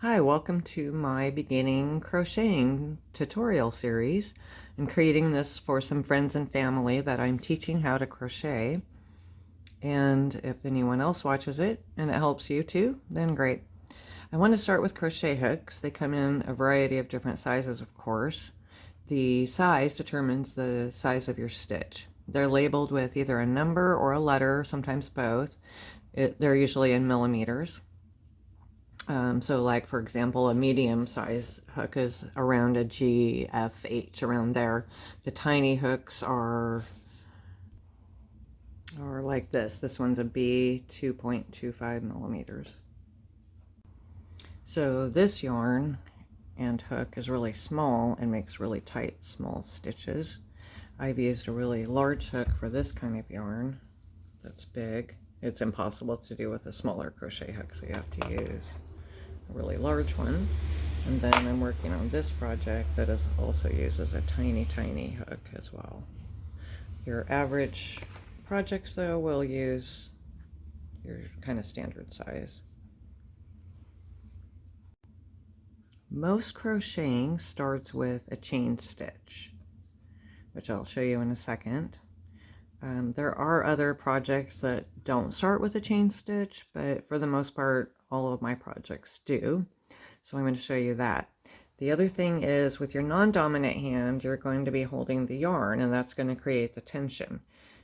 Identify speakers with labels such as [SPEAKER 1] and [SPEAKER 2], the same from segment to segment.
[SPEAKER 1] Hi, welcome to my beginning crocheting tutorial series. I'm creating this for some friends and family that I'm teaching how to crochet. And if anyone else watches it and it helps you too, then great. I want to start with crochet hooks. They come in a variety of different sizes, of course. The size determines the size of your stitch. They're labeled with either a number or a letter, sometimes both. They're usually in millimeters. So like, for example, a medium size hook is around a GFH, around there. The tiny hooks are like this. This one's a B, 2.25 millimeters. So this yarn and hook is really small and makes really tight, small stitches. I've used a really large hook for this kind of yarn that's big. It's impossible to do with a smaller crochet hook, so you have to use a really large one. And then I'm working on this project that also uses a tiny hook as well. Your average projects though will use your kind of standard size. Most crocheting starts with a chain stitch, which I'll show you in a second. There are other projects that don't start with a chain stitch, but for the most part, all of my projects do. So I'm going to show you that. The other thing is, with your non-dominant hand, you're going to be holding the yarn, and that's going to create the tension.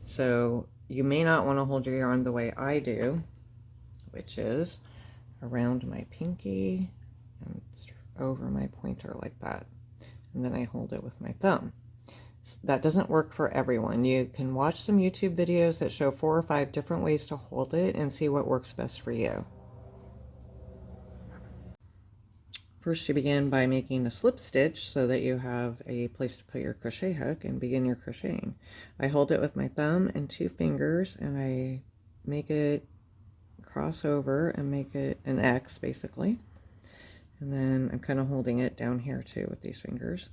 [SPEAKER 1] So you may not want to hold your yarn the way I do, which is around my pinky and over my pointer like that. And then I hold it with my thumb. That doesn't work for everyone. You can watch some YouTube videos that show 4 or 5 different ways to hold it and see what works best for you. First, you begin by making a slip stitch so that you have a place to put your crochet hook and begin your crocheting. I hold it with my thumb and 2 fingers, and I make it cross over and make it an X basically. And then I'm kind of holding it down here too with these fingers.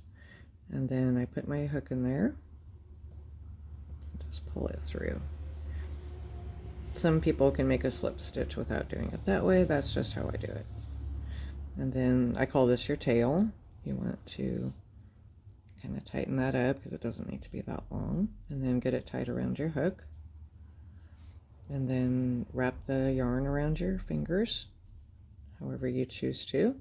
[SPEAKER 1] And then I put my hook in there, just pull it through. Some people can make a slip stitch without doing it that way. That's just how I do it. And then I call this your tail. You want to kind of tighten that up because it doesn't need to be that long. And then get it tied around your hook. And then wrap the yarn around your fingers, however you choose to.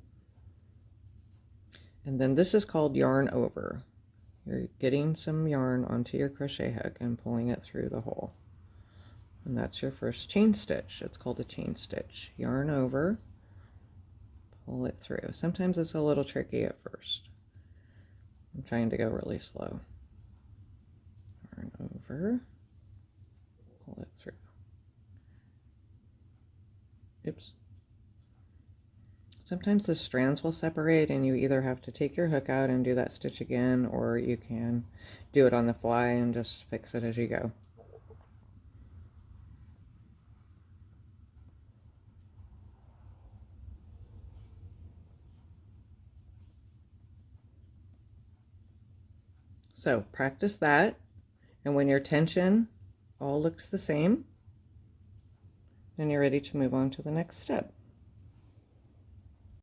[SPEAKER 1] And then this is called yarn over. You're getting some yarn onto your crochet hook and pulling it through the hole. And that's your first chain stitch. It's called a chain stitch. Yarn over, pull it through. Sometimes it's a little tricky at first. I'm trying to go really slow. Yarn over, pull it through. Oops. Sometimes the strands will separate and you either have to take your hook out and do that stitch again, or you can do it on the fly and just fix it as you go. So practice that, and when your tension all looks the same, then you're ready to move on to the next step.